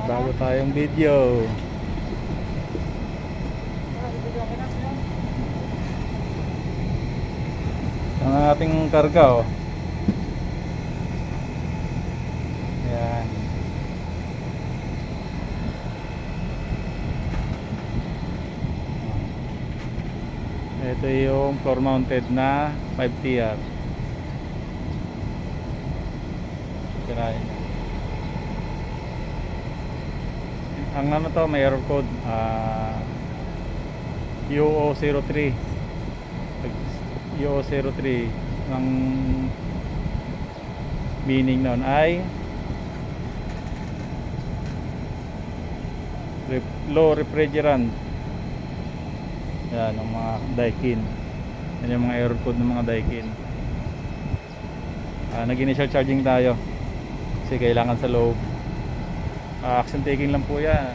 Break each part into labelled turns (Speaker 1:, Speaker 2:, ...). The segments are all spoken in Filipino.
Speaker 1: bago tayong video. Ang ating karga, oh. Ayan. Ito yung floor mounted na 5TR. Kirain niya. Ang ano to, may error code UO03. UO03 ang meaning nun ay low refrigerant. Yan ang mga Daikin. Yan yung mga error code ng mga Daikin. Nag-initial charging tayo kasi kailangan sa loob. Action taking lang po yan.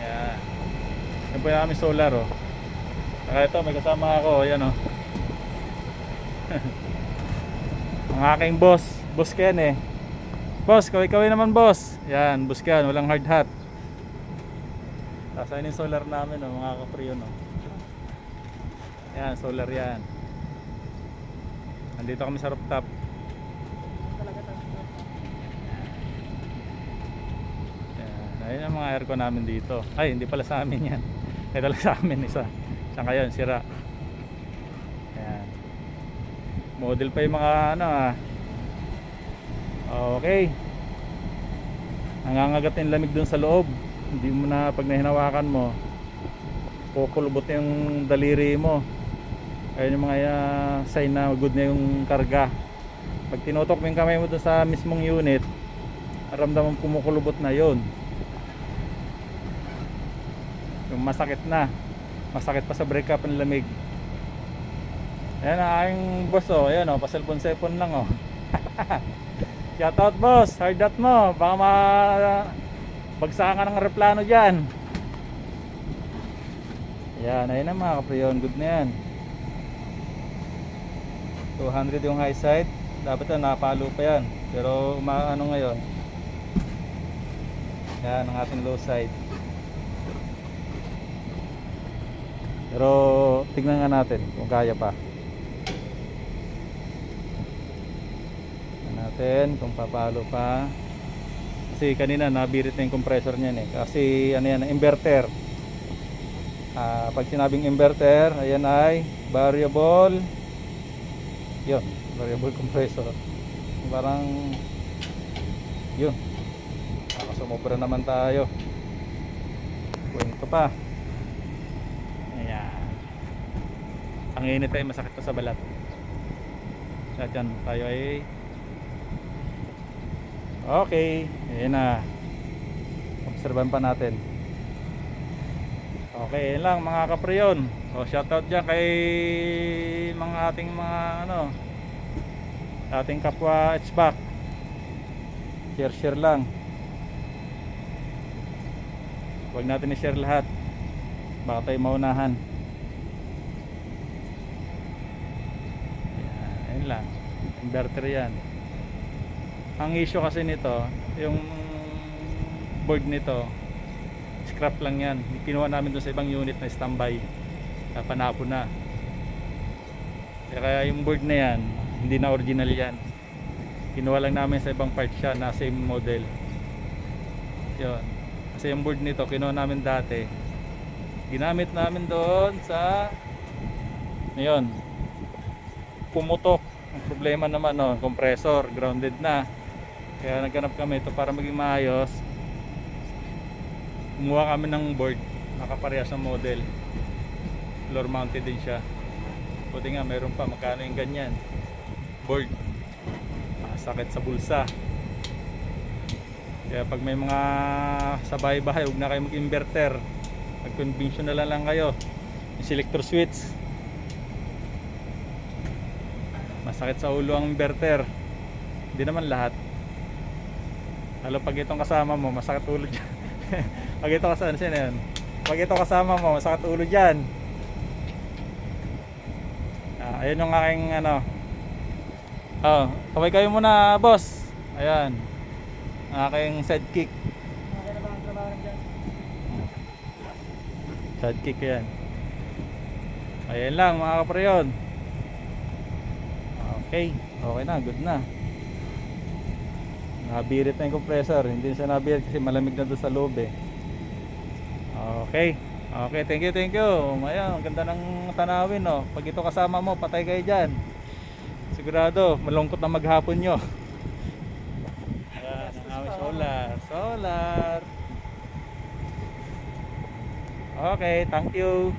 Speaker 1: Yan. Yan po yung aming solar, oh. Saka ito, may kasama ako. Yan, oh. Ang aking boss, Boss Ken, eh. Boss, kaway-kaway naman, boss. Yan, Boss Ken, walang hard hat. Tapos ayun yung solar namin, oh, mga kapriyon, oh. Yan, solar yan. Nandito kami sa rooftop. Ayun ang mga aircon namin dito. Ay, hindi pala sa amin yan. Ito lang sa amin isa. Saan kayo? Sira. Ayan. Model pa yung mga ano, ah. Okay. Nangangagat yung lamig dun sa loob. Hindi mo na, pag nahinawakan mo, kukulubot yung daliri mo. Ayun yung mga sign na good na yung karga. Pag tinutok mo yung kamay mo dun sa mismong unit, ramdam mo kumukulubot na yon. Yung masakit na, masakit pa sa break up ng lamig. Ayan ang aking boss, oh. Ayan, oh, paselpon-sepon lang, oh. Shout out, boss, hard out mo, baka bagsakan ka ng replano dyan. Ayan, ayun ang mga kapriyon, good na yan. 200 yung high side, dapat na napalo pa yan, pero ano ngayon. Ayan ang ating low side. Pero tignan nga natin kung kaya pa. Tignan natin kung papalo pa. Kasi kanina nabirit na yung compressor niyan, eh. Kasi ano yan, inverter. Pag sinabing inverter, ayan ay variable. Yun, variable compressor. Parang yun. Nakasumobra naman tayo. Kwento pa. Ang init ay masakit pa sa balat. Kaya dyan tayo ay okay. Ayan na. Obserban pa natin. Okay, yun lang mga kapriyon. So shoutout dyan kay mga ating mga ano, ating kapwa HVAC. Share lang. Huwag natin i-share lahat, baka tayo maunahan. Lang inverter yan. Ang issue kasi nito, yung board nito scrap lang yan, kinuha namin doon sa ibang unit na standby, panapon na. Kaya yung board na yan hindi na original yan, kinuha lang namin sa ibang part siya na same model yun. Kasi yung board nito kinuha namin dati, ginamit namin doon sa ngayon, pumutok. Ang problema naman, no, compressor grounded na, kaya naghanap kami ito para maging maayos. Kumuha kami ng board nakaparehas ng model, floor mounted din siya. Buti nga meron pa, magkano yung ganyan board, sakit sa bulsa. Kaya pag may mga sa bahay-bahay, huwag na kayo mag-inverter, mag-conventional na lang kayo. Yung selector switch, masakit sa ulo ang inverter. Hindi naman lahat, lalo pag itong kasama mo masakit ulo dyan. Pag ito kasama, yan? Pag ito kasama mo masakit ulo dyan. Ayun yung aking ano. Kaway kayo muna, boss. Ayan ang aking sidekick.
Speaker 2: Okay na ba ang trabaho
Speaker 1: Sidekick yan. Ayan lang mga kapreyon. Okay, okay na, good na. Nabirit na yung compressor. Hindi siya nabirit kasi malamig na doon sa loob eh. Okay, okay, thank you, thank you. Ayan, ang ganda ng tanawin, no. Pag ito kasama mo, patay kayo dyan. Sigurado, malungkot na maghapon nyo. Ayan, ang aming solar. Solar. Okay, thank you.